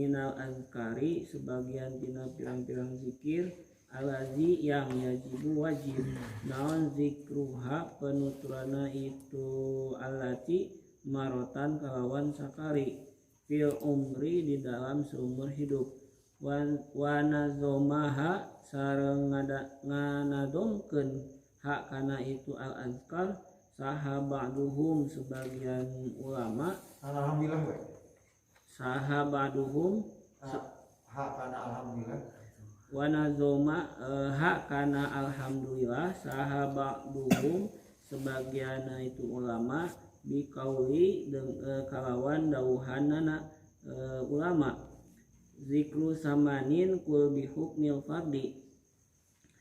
minal azkari sebagian tina pirang-pirang zikir alazi yang yajibu wajib naon zikruha penuturana itu alati marotan kalawan sakali fil umri di dalam seumur hidup wanazomaha sareng nganadomkeun hak kana itu al azkar sahabaduhum sebagian ulama alhamdulillah we sahabaduhum hak kana alhamdulillah wanazoma hak kana alhamdulillah sahabaduhum sebagian itu ulama bikauli kalawan dauhanana ulama zikru samanin kul bihukmil fardi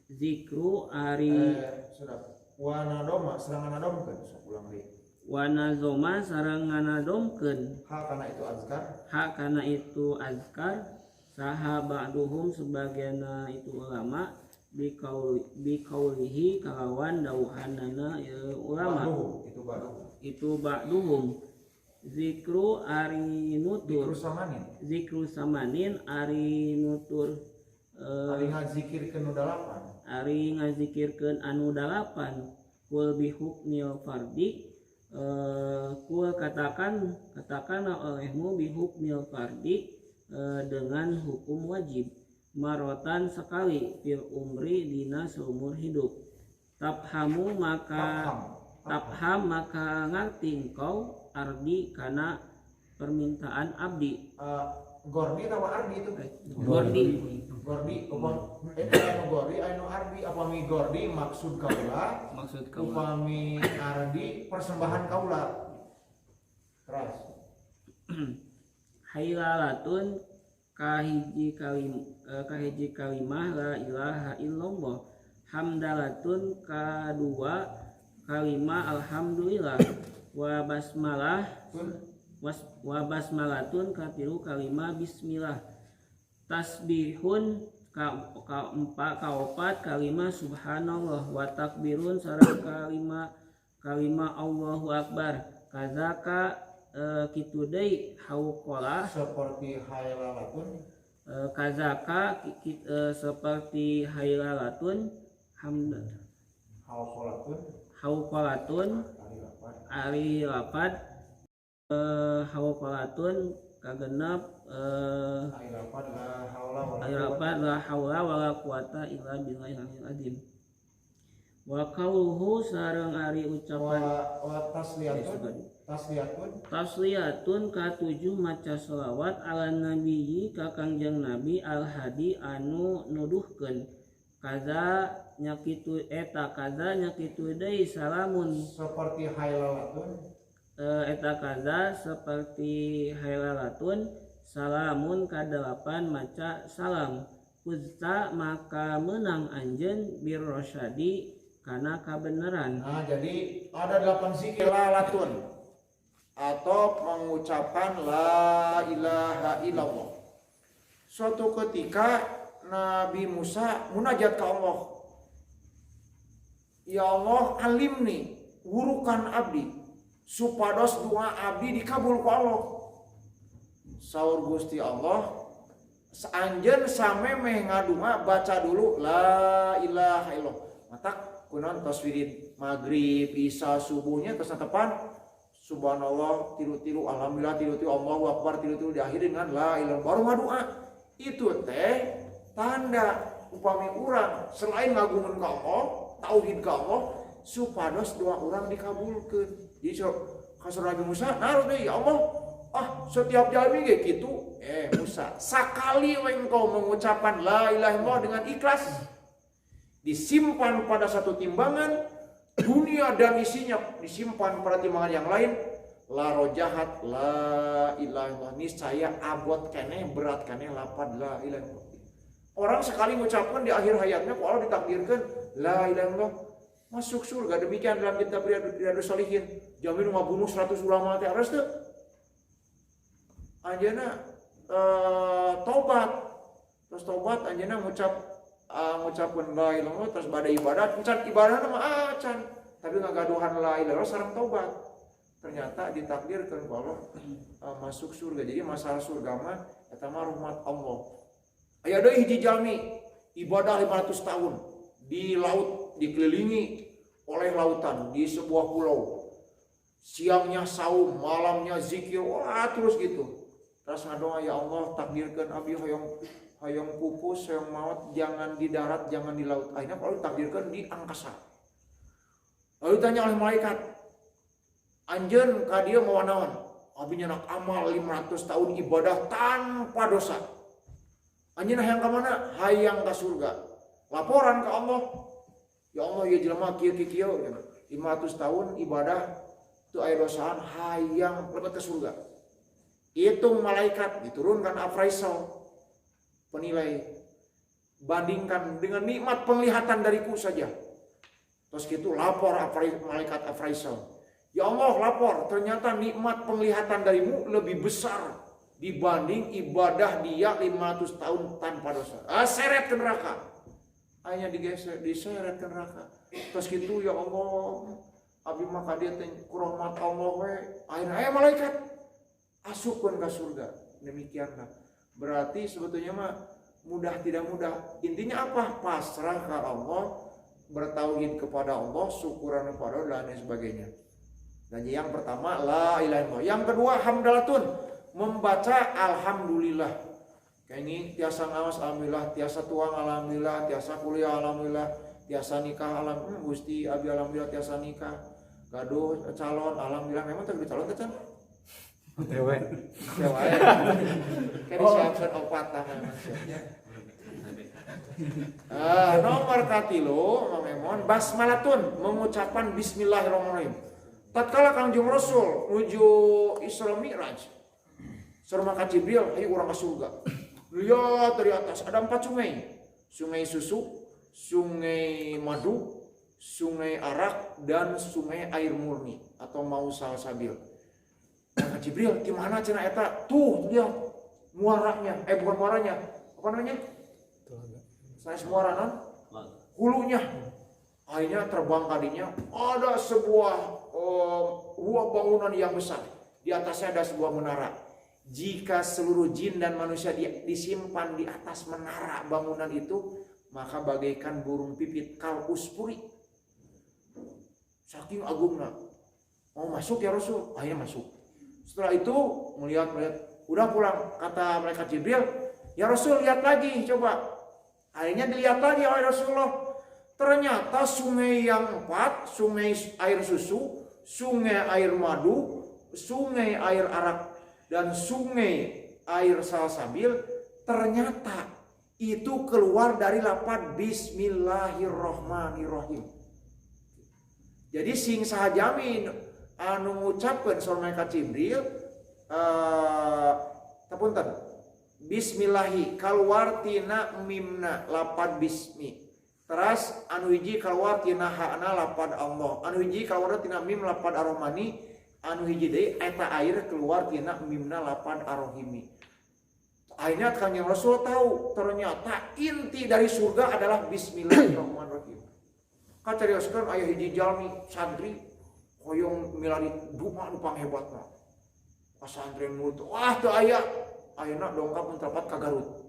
zikru ari sudah wanadoma serangan adomkeun ulang deui wanazoma sareng nganadomkeun hak kana itu azkar sahabaduhum sebagian itu ulama bikaulihi kalawan dauhanana ulama itu ba'duhum zikru ari nutur zikru samanin ari nutur ari ngazikirkeun anu dalapan kul bihukmil fardi kul katakan olehmu bihukmil fardi dengan hukum wajib marotan sekali fil umri dina seumur hidup tafham maka ngerti engkau ardi kana permintaan abdi gordi atau ardi itu gordi anu ardi upami gordi maksud kaula upami ardi persembahan kaula keras hailalatun kahiji kalimah la ilaha illallah hamdalatun kadua kalimah alhamdulillah wa basmalatun katilu kalimah bismillah tasbihun kaopat kalimah subhanallah wa takbirun sareng kalimah Allahu akbar kazaka kitu deui hauqala seperti hailalatun kazaka seperti hailalatun hamdan hauqalatun ari lapad hauqalatun kagenep ari lapad la haula wala quwata illa billahil azim wa qauluhu sareng ari ucapan wa tasliyatun katujuh maca sholawat ala nabiyyi ka kangjeng nabi al hadi anu nuduhkeun kaza nyakitu deui salamun seperti hailalatun salamun kadalapan maca salam uzta maka menang anjeun birrosyadi kana kabeneran. Nah, jadi ada 8 zikir lalatun atau mengucapkan la ilaha illallah. Suatu ketika Nabi Musa munajat ke Allah. Ya Allah, alimni wurukan abdi supados doa abdi dikabul ku Allah. Saur Gusti Allah, anjeun samemeh ngadunga baca dulu la ilaha illallah. Matak kunaon taswirid maghrib, isya, subuhnya terus tepan subhanallah tilu-tilu, alhamdulillah tilu-tilu, Allahu akbar tilu-tilu diakhiri dengan la ilaha baru ngadua. Itu teh tanda upami urang selain ngagungan ka Allah, tauhid ka Allah, supados doa urang dikabulkeun. Jadi kasur Nabi Musa naruh deui, ya Allah, setiap jalmi ge kitu. Musa, sakali we engkau mengucapkan la ilaha illallah dengan ikhlas, disimpan pada satu timbangan, dunia dan isinya disimpan pada timbangan yang lain, la rojahat la ilaha illallah, niscaya abot keneh berat keneh lapad la ilaha illallah. Orang sekali mengucapkan di akhir hayatnya Allah ditakdirkan la ilaha illallah masuk surga. Demikian dalam kitab Riyadhus Shalihin, jamin ngabunuh 100 ulama teh ares teu. Anjeunna tobat. Terus tobat anjeunna ngucapkeun la ilaha illallah terus bade ibadat, encan ibadahna mah acan, tapi ngagaduhan la ilaha illallah sareng tobat. ternyata ditakdirkan ku Allah masuk surga. Jadi masalah surga mah eta mah rahmat Allah. Aya deui hiji jalmi ibadah 500 tahun di laut, dikelilingi oleh lautan di sebuah pulau. Siangnya saum, malamnya zikir, wah terus gitu. Terus ngadoa, ya Allah takdirkan abdi hayang pupus, hayang maut, jangan di darat, jangan di laut. Akhirnya kalau takdirkan di angkasa. Lalu ditanya oleh malaikat, anjeun ka dieu mau naon? Abdi nyanak amal 500 tahun ibadah tanpa dosa. Anjeun hayang ka mana? Hayang ka surga. Laporan ke Allah. Ya Allah, ya jelema kieu-kieu 500 tahun ibadah tu aya dosaan hayang lebet ke surga. Hitung malaikat diturunkan appraisal penilai, bandingkan dengan nikmat penglihatan dariku saja. Terus gitu lapor malaikat appraisal. Ya Allah, lapor, ternyata nikmat penglihatan darimu lebih besar dibanding ibadah dia 500 tahun tanpa dosa. Seret ke neraka. Hanya diseret ke neraka. Terus gitu, ya Allah, abdi maka dia kurahmat Allah we. Akhirnya malaikat asupkeun ka surga. Demikianlah. Berarti sebetulnya mah mudah tidak mudah. Intinya apa? Pasrah ke Allah, bertauhid kepada Allah, syukuran kepada Allah dan sebagainya. Dan yang pertama la ilaha illallah. Yang kedua hamdalatun, membaca alhamdulillah. Kayak ini tiasa ngawas alhamdulillah, tiasa tuang alhamdulillah, tiasa kuliah alhamdulillah, tiasa nikah alhamdulillah, Gusti abi alhamdulillah tiasa nikah. Gaduh calon alhamdulillah, memang teh calon teh can. Dewe. Dewe. Kayak disiapkan opat tah memang. Nomor katilu memang basmalatun, mengucapkan bismillahirrahmanirrahim. Tatkala Kangjeng Rasul menuju Isra Mi'raj, sareng ka Jibril, ayo urang ka surga. Lihat dari atas ada 4 sungai. Sungai susu, sungai madu, sungai arak, dan sungai air murni atau mau salsabil. Nah, Jibril, gimana cenah eta? Tuh dia muaranya, bukan muaranya, apa namanya? Saya muara non? Hulunya. Akhirnya terbang kadinya ada sebuah bangunan yang besar. Di atasnya ada sebuah menara. Jika seluruh jin dan manusia disimpan di atas menara bangunan itu, maka bagaikan burung pipit kal uspuri. Saking agungna. Mau masuk ya Rasul? Akhirnya masuk. Setelah itu melihat, udah pulang. Kata malaikat Jibril, ya Rasul lihat lagi coba. Akhirnya dilihat lagi oleh Rasulullah. Ternyata sungai yang 4, sungai air susu, sungai air madu, sungai air arak, dan sungai air salsabil, ternyata itu keluar dari lafaz bismillahirrahmanirrahim. Jadi sing sahajami anu ngucapkeun sareng malaikat Jibril tapunten bismillahi keluar tina mimna lafaz bismi. Teras anu hiji keluar tina hakna lafaz Allah. Anu hiji keluar tina mim lafaz ar-Rahmani. Anu hiji deui eta air keluar tina mimna lafaz ar-Rahimi. Akhirnya Kanjeng Rasul tahu ternyata inti dari surga adalah bismillahirrahmanirrahim. Kacarioskeun aya hiji jalmi santri hoyong milari dupa nu panghebatna. Pasantren mulut wah teu aya. Ayeuna dongkap mun tepat ka Garut.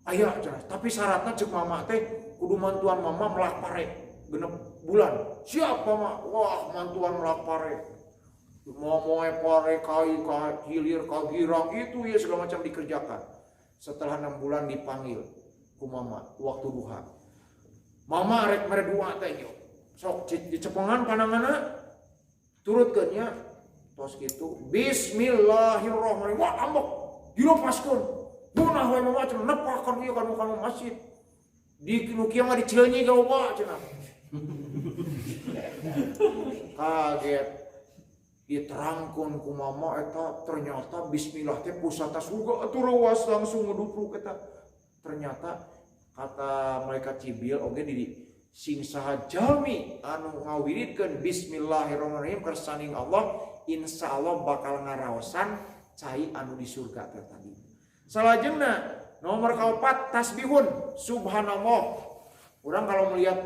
Aya cenah, tapi syaratna ceuk mama teh kudu mantuan mama melak pare 6 bulan. Siap mama? Wah, mantuan melak pare. Momoe pare kai hilir ka girang itu ya segala macam dikerjakan. Setelah 6 bulan dipanggil ku mama waktu duha. Mama rek mere dua teh yo. Sok dicepengan pandanganna turutkeun nya. Tos kitu bismillahirrahmanirrahim. Wah, ambek dilopaskeun. Bunah we mama cenah nepakan ieu kana masjid. Di nukia mah diceunyi ka loba cenah. Kaget. Diterangkeun ku mama eta ternyata bismillah teh pusata surga atuh ruas langsung ngedupluk eta. Ternyata kata malaikat Jibril oge di sing saha jalmi anu ngawiridkeun bismillahirrahmanirrahim kersaning Allah insyaallah bakal ngaraosan cai anu di surga teh tadi. Salajengna nomor kaopat tasbihun subhanallah. Orang kalau melihat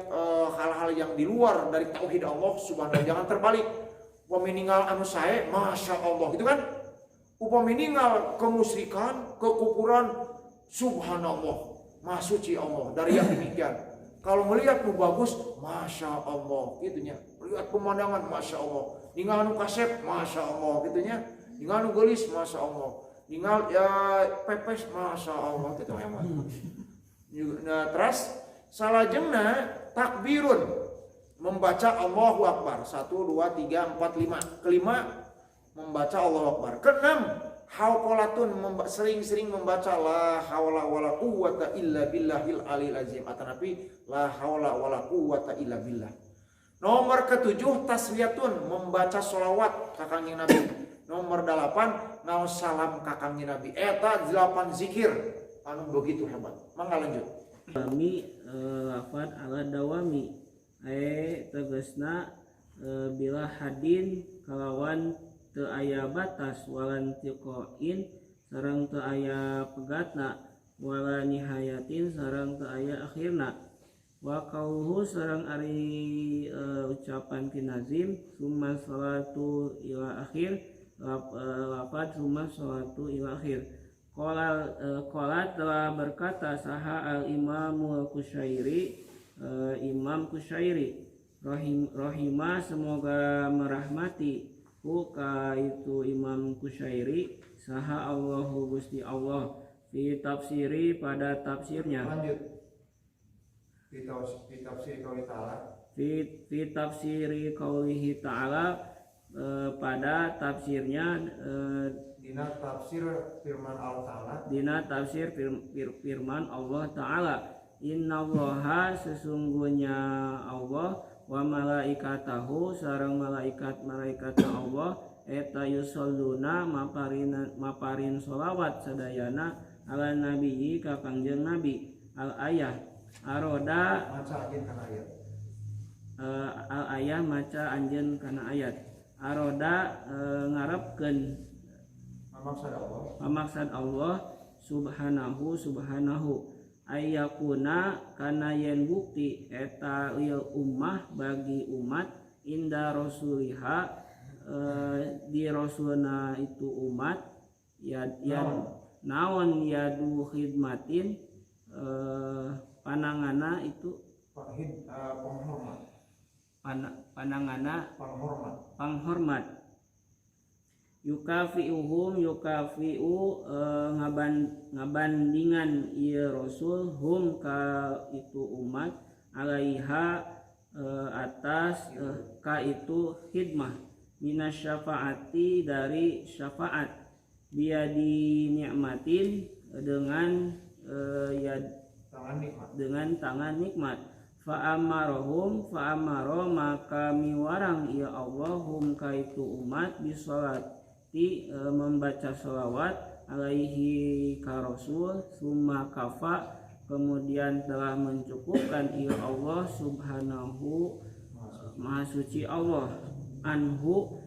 hal-hal yang di luar dari tauhid Allah subhanallah jangan terbalik. upami ninggal anu sae masya Allah gitu kan, upami ninggal kemusyrikan, kekufuran, subhanallah, maha suci Allah dari yang demikian. Kalau melihat nu bagus, masya Allah gitunya, lihat pemandangan masya Allah, ninggal anu kasep masya Allah gitunya, ninggal anu gelis masya Allah, ninggal ya pepes masya Allah gitu memang. Nah terus salajengna takbirun, membaca Allahu Akbar 1, 2, 3, 4, 5. Kelima membaca Allahu Akbar. Keenam hauqalatun, sering-sering membaca la haula wala quwwata illa billahil alil azim, atanapi la haula wala quwwata illa billah. Nomor ketujuh tasbiyatun, membaca sholawat ka Kangjeng Nabi. Nomor 8 ngaos salam ka Kangjeng Nabi. Eta 8 zikir anu begitu hebat. Mangga lanjut. Dawami lafad ala dawami tegesna bila hadin kalawan teu aya batas, walan tiqoin sareng teu aya pegatna, wala nihayatin sareng teu aya akhirna. Wa qauluhu sareng ari ucapan kinazim summa salatu ila akhir, lafad summa salatu ila akhir. Qala telah berkata saha al-Imamul Qusyairi, Imam Qusyairi rahimah semoga merahmati ka itu Imam Qusyairi saha Allahu Gusti Allah fi tafsiri pada tafsirnya. Lanjut. Fi tafsir qauli ta'ala. Fi tafsiri qaulihi ta'ala, pada tafsirnya Dina tafsir firman Allah Ta'ala. Dina tafsir firman Allah Ta'ala. Innallaha sesungguhnya Allah wa malaikatahu sareng malaikat-malaikatna Allah eta yusalluna maparin sholawat sadayana ala nabiyyi ka Kangjeng Nabi. Al ayah aroda Maca anjeun kana ayat. al ayah maca anjeun kana ayat. Aroda ngarepkeun pamaksad Allah subhanahu ayyakuna kana yen bukti eta lil ummah bagi umat inda rasuliha di rasulna itu umat ya naon yadu khidmatin panangana itu panangana panghormat yukafi'u ngabandingan ieu rasul hum ka itu umat alaiha atas ka itu khidmah minasyafaati dari syafaat biadi nikmatin dengan dengan tangan nikmat fa'amaro maka miwarang ya Allahum ka itu umat bisolati membaca sholawat alaihi ka rasul summa kafa kemudian telah mencukupkan ya Allah subhanahu maha suci Allah anhu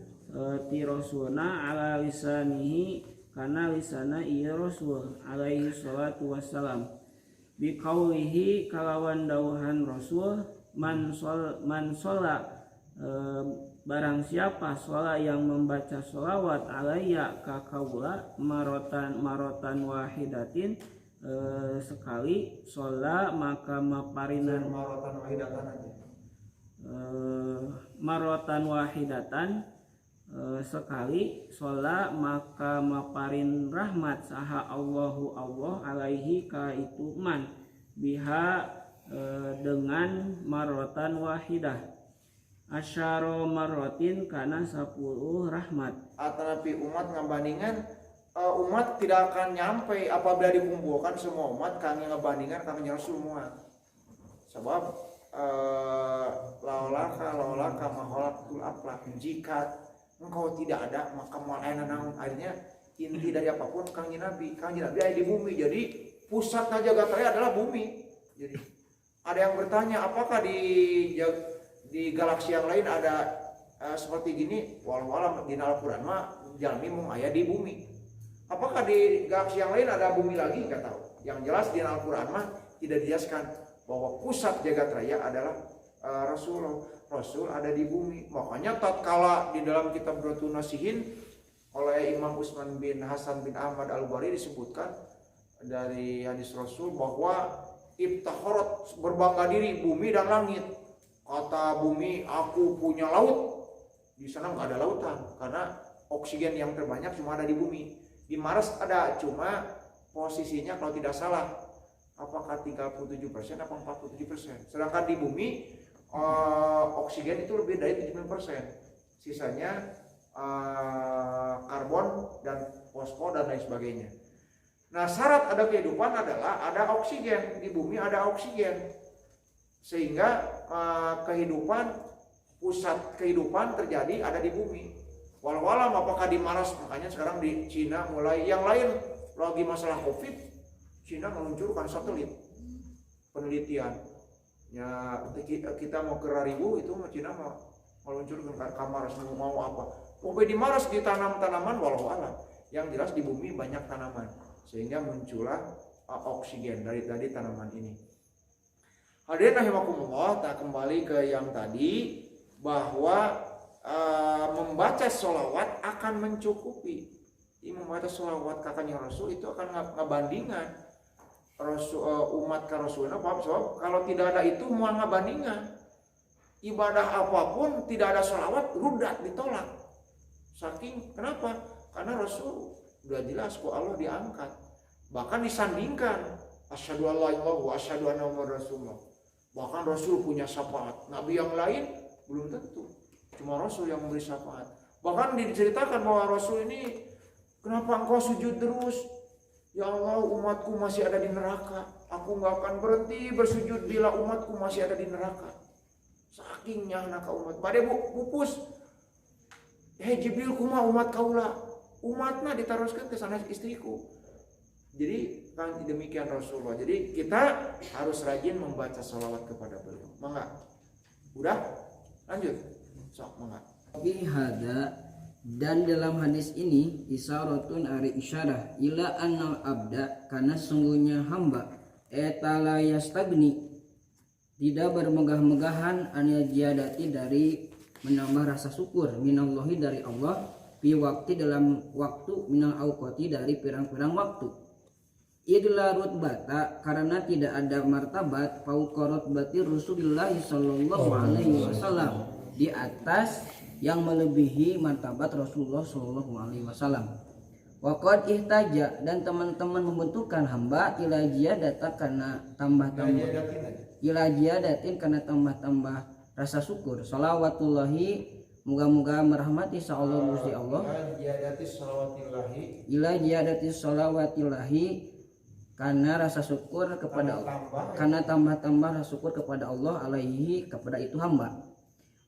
ti rasulna ala lisanihi kana lisana iya rasul alaihi salatu wassalam biqaulihi kalawan dauhan rasul man sholla barang siapa sholat yang membaca sholawat alaiya ka kaula marotan wahidatin sekali sholat maka maparinan marotan wahidatan sekali sholat maka maparin rahmat saha Allahu Allah alaihi ka itu man biha dengan marotan wahidah asyaro marotin kana 10 rahmat. Atanapi umat ngabandingan umat tidak akan nyampe apabila dikumpulkan semua umat kami ngabandingan kami Rasul semua. Sebab laulaka maholakul aflak, jika engkau tidak ada maka malaina naon, akhirnya inti dari apapun Kangjeng Nabi ada di bumi. Jadi pusatnya jagat raya adalah bumi. Jadi ada yang bertanya apakah di galaksi yang lain ada seperti gini, walau di Al-Quran mah jalmi mung aya di bumi. Apakah di galaksi yang lain ada bumi lagi? Nggak tahu. Yang jelas di Al-Quran mah tidak dijelaskan bahwa pusat jagat raya adalah Rasul ada di bumi. Makanya tatkala di dalam kitab Duratun Nasihin oleh Imam Utsman bin Hasan bin Ahmad Al-Bari disebutkan dari hadis Rasul bahwa ibtakharat, berbangga diri bumi dan langit. Kata bumi, aku punya laut. Di sana nggak ada lautan karena oksigen yang terbanyak cuma ada di bumi. Di Mars ada, cuma posisinya kalau tidak salah apakah 37% atau 47%. Sedangkan di bumi oksigen itu lebih dari 70%. Sisanya karbon dan fosfor dan lain sebagainya. Nah, syarat ada kehidupan adalah ada oksigen. Di bumi ada oksigen. Sehingga pusat kehidupan terjadi ada di bumi. Walau alam apakah di Mars, makanya sekarang di Cina mulai yang lain lagi masalah Covid, Cina meluncurkan satelit penelitian. Ya kita mau ke Raribu itu Cina mau meluncurkan ke Mars, mau apa? Pokoknya di Mars ditanam tanaman walau alam. Yang jelas di bumi banyak tanaman sehingga muncullah oksigen dari tanaman ini. Hadirin rahimakumullah, kita kembali ke yang tadi bahwa membaca sholawat akan mencukupi. Membaca sholawat kakaknya Rasul itu akan ngebandingan umat ke Rasulullah. Sebab kalau tidak ada itu mau ngebandingan ibadah apapun tidak ada sholawat rudat ditolak. Saking kenapa? Karena Rasul sudah jelas kok Allah diangkat. Bahkan disandingkan asyhadu an la ilaha illallah wa asyhadu anna muhammadar rasulullah. Bahkan Rasul punya syafaat. Nabi yang lain belum tentu. Cuma Rasul yang memberi syafaat. Bahkan diceritakan bahwa Rasul ini, kenapa engkau sujud terus? Ya Allah, umatku masih ada di neraka. Aku nggak akan berhenti bersujud bila umatku masih ada di neraka. Sakingnya anak umat. Pada pupus. Hei Jibril kuma umat kaulah. Umatnya ditaruhkan ke sana istriku. Jadi kan demikian Rasulullah. Jadi kita harus rajin membaca sholawat kepada beliau. Mangga. Udah? Lanjut. Sok mangga. Fi hada, dan dalam hadis ini isyaratun ari isyarah ila annal abda, karena sungguhnya hamba etala yastagni, tidak bermegah-megahan an yajadati, dari menambah rasa syukur minallahi, dari Allah, fi waktu, dalam waktu, minal auqati, dari pirang-pirang waktu. Idla rutbata, karena tidak ada martabat fauqa rutbati Rasulullah sallallahu alaihi wasallam, di atas yang melebihi martabat Rasulullah sallallahu alaihi wasallam. Waqad ihtaja, dan teman-teman membutuhkan hamba ila ziyadata, karena tambah-tambah ila ziyadatin, karena tambah-tambah rasa syukur. Shalawatullahi, moga-moga merahmati Allah Gusti Allah. Ila ziyadati shalawatillahi, karena rasa syukur kepada Allah, karena tambah-tambah rasa syukur kepada Allah alaihi, kepada itu hamba.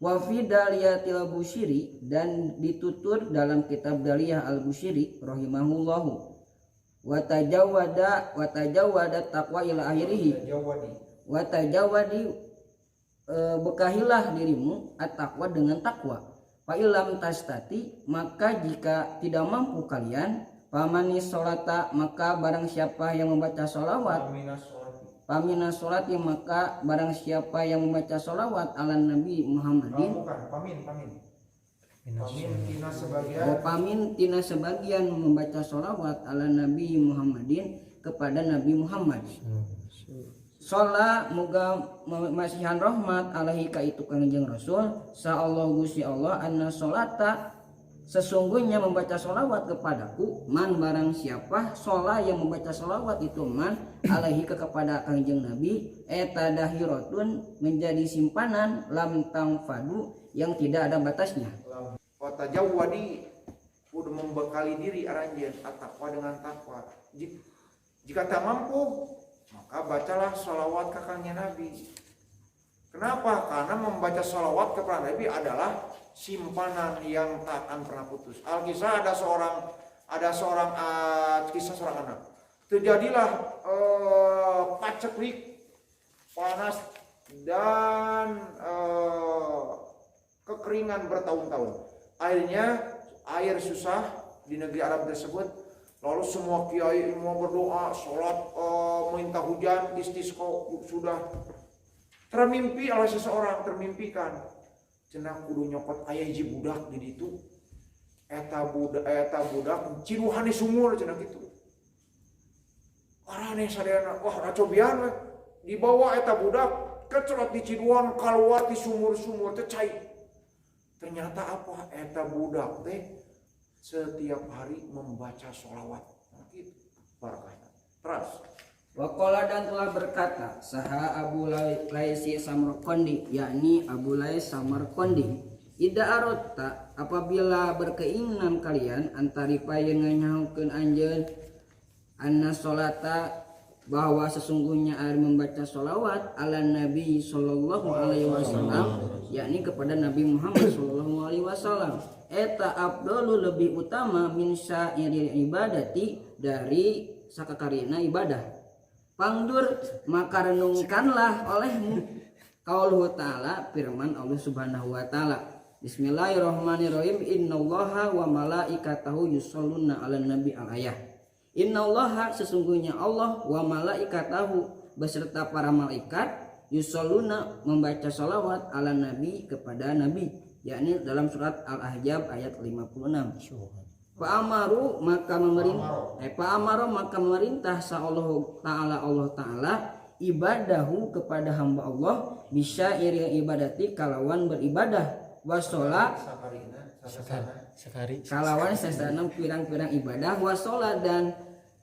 Wa fi daliyatil Busyiri, dan ditutur dalam kitab Daliyah al-Busyiri rahimahullahu, wa tajawwada taqwa ila akhirih, wa tajawwadi, bekahilah dirimu at-taqwa, dengan takwa. Fa ilam tastati, maka jika tidak mampu kalian, pamani sholata, maka barang siapa yang membaca sholawat, pamina sholati, maka barang siapa yang membaca sholawat ala Nabi Muhammadin, pamin tina sebagian membaca sholawat ala Nabi Muhammadin, kepada Nabi Muhammad. Sholat moga masihan rahmat alaihi, ka itu kanjeng Rasul, sa'allahu Gusti Allah, anna sholata, sesungguhnya membaca sholawat kepadaku, man barang siapa, sholat yang membaca sholawat itu man alaihi, kepada kanjeng Nabi, eta dahiratun, menjadi simpanan, lam tangfadu, yang tidak ada batasnya. Kata jawadi, udah membekali diri aranjen at-taqwa, dengan takwa. Jika tak mampu, maka bacalah sholawat kakangnya Nabi. Kenapa? Karena membaca sholawat kepada Nabi adalah simpanan yang tak akan pernah putus. Alkisah ada seorang kisah seorang anak. Terjadilah paceklik, panas dan kekeringan bertahun-tahun. Akhirnya air susah di negeri Arab tersebut. Lalu semua kiai mau berdoa, sholat, minta hujan, istisqa, sudah Termimpi oleh seseorang, termimpikan cenah kudu nyopot aya hiji budak di ditu. Eta budak ciduhan di sumur cenah kitu. Arane sadayana wah racobian we. Dibawa eta budak kecelot di ciduhan keluar di sumur-sumur teh cai. Ternyata apa? Eta budak teh setiap hari membaca sholawat. Nah, gitu barakahnya. Terus Waqala dan telah berkata saha Abu Laisi Samarqandi, yakni Abu Lais Samarqandi, ida arotta apabila berkeinginan kalian antari payeun nganyahokeun anjeun anna sholata bahwa sesungguhnya ari membaca sholawat ala Nabi sallallahu alaihi wasallam, yakni kepada Nabi Muhammad sallallahu alaihi wasallam, eta afdalu lebih utama min sa'iril ibadati dari sakakarina ibadah. Pangdur maka renungkanlah olehmu qauluhu ta'ala, firman Allah Subhanahu wa taala, Bismillahirrahmanirrahim, innallaha wa malaikatahu yusholluna 'alan nabi al-ayah. Innallaha sesungguhnya Allah wa malaikatahu beserta para malaikat yusholluna membaca salawat 'alan nabi kepada nabi, yakni dalam surat Al-Ahzab ayat 56. Fa'amaru maka memerintah Allah Ta'ala ibadahu kepada hamba Allah bisyairil ibadati kalawan beribadah wasola kalawan sesana pirang-pirang ibadah wasola dan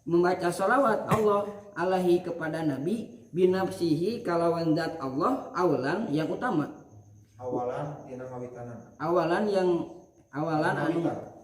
membaca sholawat Allah alaihi kepada Nabi binafsihi kalawan zat Allah awalan yang utama awalan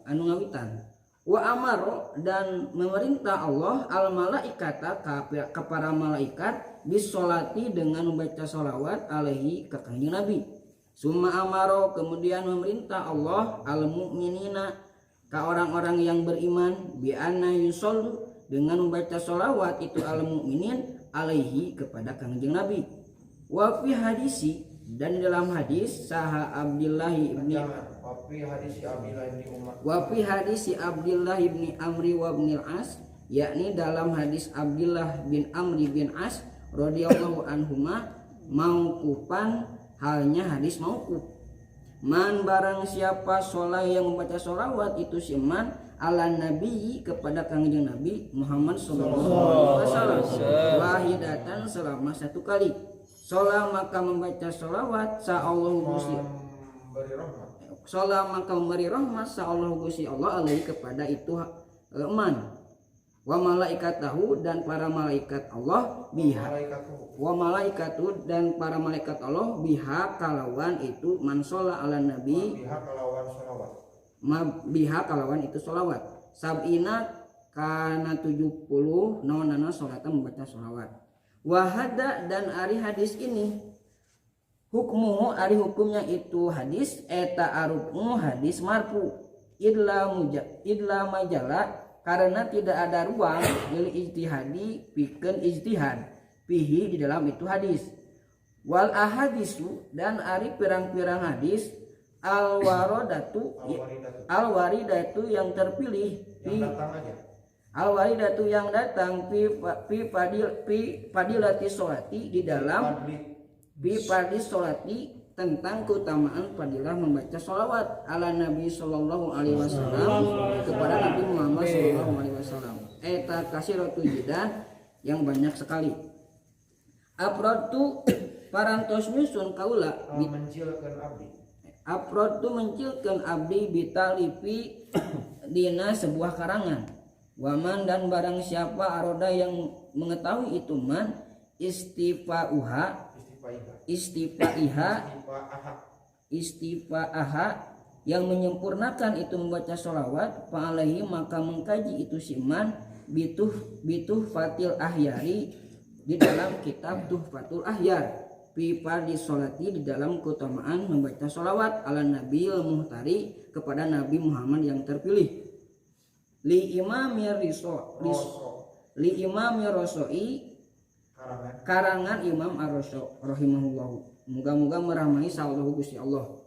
anu ngawitan wa amaro dan memerintah Allah al malaikata ke para malaikat bisolati dengan membaca sholawat alaihi ke kanjeng Nabi. Summa amaro kemudian memerintah Allah al mu'minina ke orang-orang yang beriman bi anna yusollu dengan membaca sholawat itu al mu'minin alaihi kepada kanjeng Nabi. Wa fi hadisi dan dalam hadis saha Abdullah ibni Wafi hadisi Abdullah ibni Amri wa ibn al-As, yakni dalam hadis Abdullah bin Amri bin As radhiyallahu anhuma mauqufan, halnya hadis mauquf. Man barang siapa sholat yang membaca sholawat itu siman ala nabi kepada kanjeng Nabi Muhammad sallallahu alaihi wasallam wahidatan selama satu kali. Sholat maka membaca sholawat sa'allahu gusti sholat maka memberi rahmat sa'allahu gusti Allah alaihi kepada itu man wa malaikatahu dan para malaikat Allah biha wa malaikatu dan para malaikat Allah biha kalawan itu man sholat ala nabi biha kalawan itu sholawat sab'ina kana 70 naonana sholatan membaca sholawat. Wahada dan ari hadis ini hukmuhu ari hukumnya itu hadis eta arupmu hadis marfu idla majala karena tidak ada ruang lil ijtihadi pikeun ijtihad fihi di dalam itu hadis. Wal ahadisu dan ari pirang-pirang hadis al waridatu yang terpilih al-waridatu yang datang fi padilati sholati di dalam fi padil sholati tentang keutamaan fadilah membaca sholawat ala Nabi sallallahu alaihi wasallam kepada Nabi Muhammad sallallahu alaihi wasallam. Eta kasiratu jidan yang banyak sekali. Afradu parantos nyusun kaula mencilkeun abdi. Afradu mencilkeun abdi bitalifi dina sebuah karangan. Waman dan barang siapa aroda yang mengetahui itu man istifaiha yang menyempurnakan itu membaca sholawat fa'alaihi maka mengkaji itu siman bituh fatil ahyari di dalam kitab Tuhfatul Ahyar fi fardhi sholati di dalam keutamaan membaca sholawat ala nabil muhtari kepada Nabi Muhammad yang terpilih. Li imami Rasoi karangan Imam Ar-Raso rahimahullah. Moga-moga merahmati sallallahu Gusti Allah.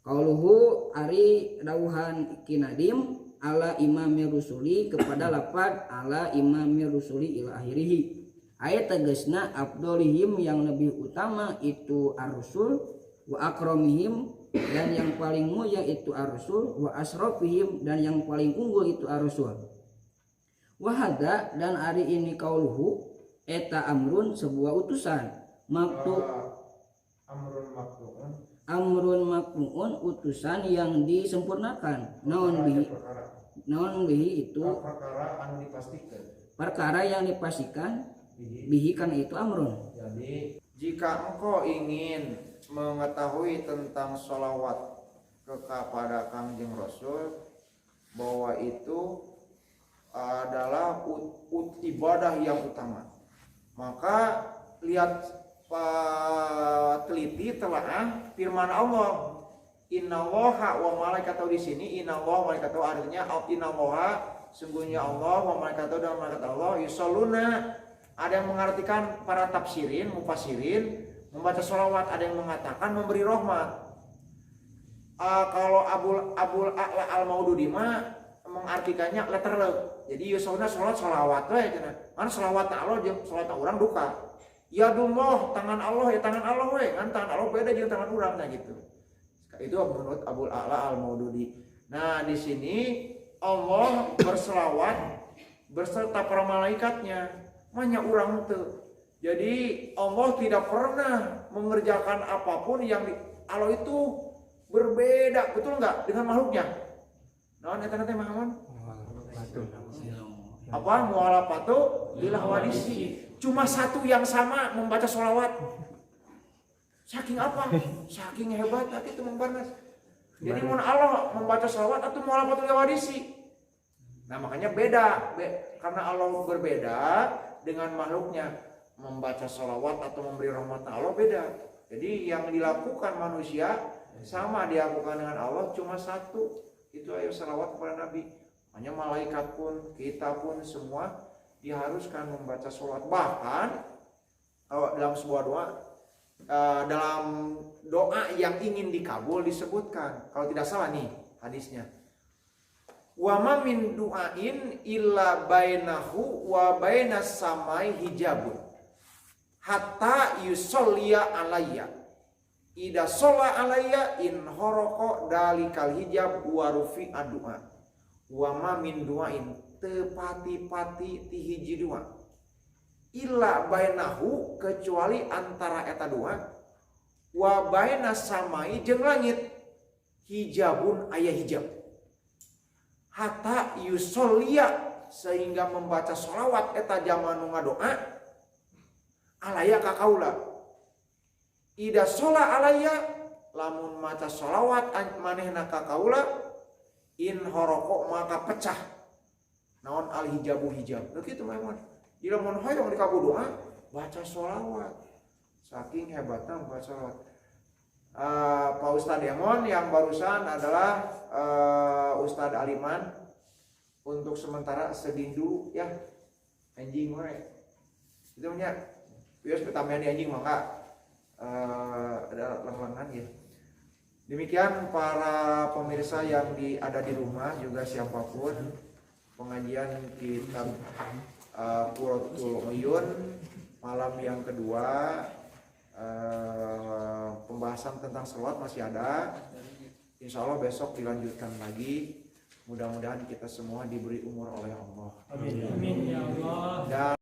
Qauluhu ari dawuhan Kinadim ala imami rusuli kepada lafaz ala imami rusuli ila akhirih. ayat tegasna afdolihim yang lebih utama itu ar-rasul, wa akramihim dan yang paling mulia itu ar-rasul, wa asrafihim dan yang paling unggul itu ar-rasul. Wa hadza dan ari ini kauluhu eta amrun sebuah utusan maktu amrun makmuun utusan yang disempurnakan naon bihi itu perkara yang dipastikan bihi kan itu amrun. Jadi jika engkau ingin mengetahui tentang sholawat kepada Kangjeng Rasul bahwa itu adalah ibadah yang utama, maka lihat teliti telaah firman Allah, innallaha wa malaikatahu. Di sini innallaha wa malaikatahu artinya innallaha sungguhnya Allah wa malaikatahu dan malaikat Allah yusholluna. Ada yang mengartikan para tafsirin mufassirin membaca sholawat, ada yang mengatakan memberi rahmat. Kalau Abul A'la al-Maududi mah mengartikannya letter le. Jadi yusholluna sholawat we cenah. Kan sholawat Allah jeung sholawat urang duka. Ya dullah, tangan Allah ya tangan Allah we, kan tangan Allah beda jeung tangan urang nah gitu. Itu menurut Abul A'la al-Maududi. Nah, di sini Allah berselawat berserta para malaikatnya. Manya urang teu. Jadi Allah tidak pernah mengerjakan apapun yang Allah itu berbeda, betul enggak dengan makhluknya? Naon eta teh Muhammad? Apa mualafatu lil hawadisi. Cuma satu yang sama membaca sholawat. Saking apa? Saking hebat itu membanas. Jadi mun Allah membaca sholawat atau mualafatu lil hawadisi. Nah, makanya beda. Karena Allah berbeda dengan makhluknya, membaca sholawat atau memberi rahmat Allah beda. Jadi yang dilakukan manusia sama dilakukan dengan Allah cuma satu, itu ayo sholawat kepada Nabi. Hanya malaikat pun, kita pun semua diharuskan membaca sholawat. Bahkan dalam sebuah doa, dalam doa yang ingin dikabul disebutkan, kalau tidak salah nih hadisnya, wa ma min du'ain illa bainahu wa bainas samai hijabun hatta yusolliya alayya ida sholla alayya in horoko dalikal hijab wa rufi addu'a. Wa ma min du'ain tepati-pati ti hiji doa illa bainahu kecuali antara eta doa wa bainas samai jeung langit hijabun aya hijab hatta yusolliya sehingga membaca sholawat eta zaman nu ngadoa alaya ka kaula ida shola alaya lamun maca sholawat manehna ka kaula in horoko maka pecah naon al hijabu hijab begitu memang jadi lamun hoyong dikabul doa baca sholawat saking hebatnya baca sholawat. Pak Ustadz Demon yang barusan adalah Ustadz Aliman untuk sementara sedindu ya anjing we itu nya bias pertamanya di anjing maka ada lengan ya. Demikian para pemirsa yang ada di rumah juga siapapun pengajian kitab Qurratul Uyun malam yang kedua. Pembahasan tentang sholat masih ada. Insya Allah besok dilanjutkan lagi. Mudah-mudahan kita semua diberi umur oleh Allah. Amin. Amin ya Allah. Dan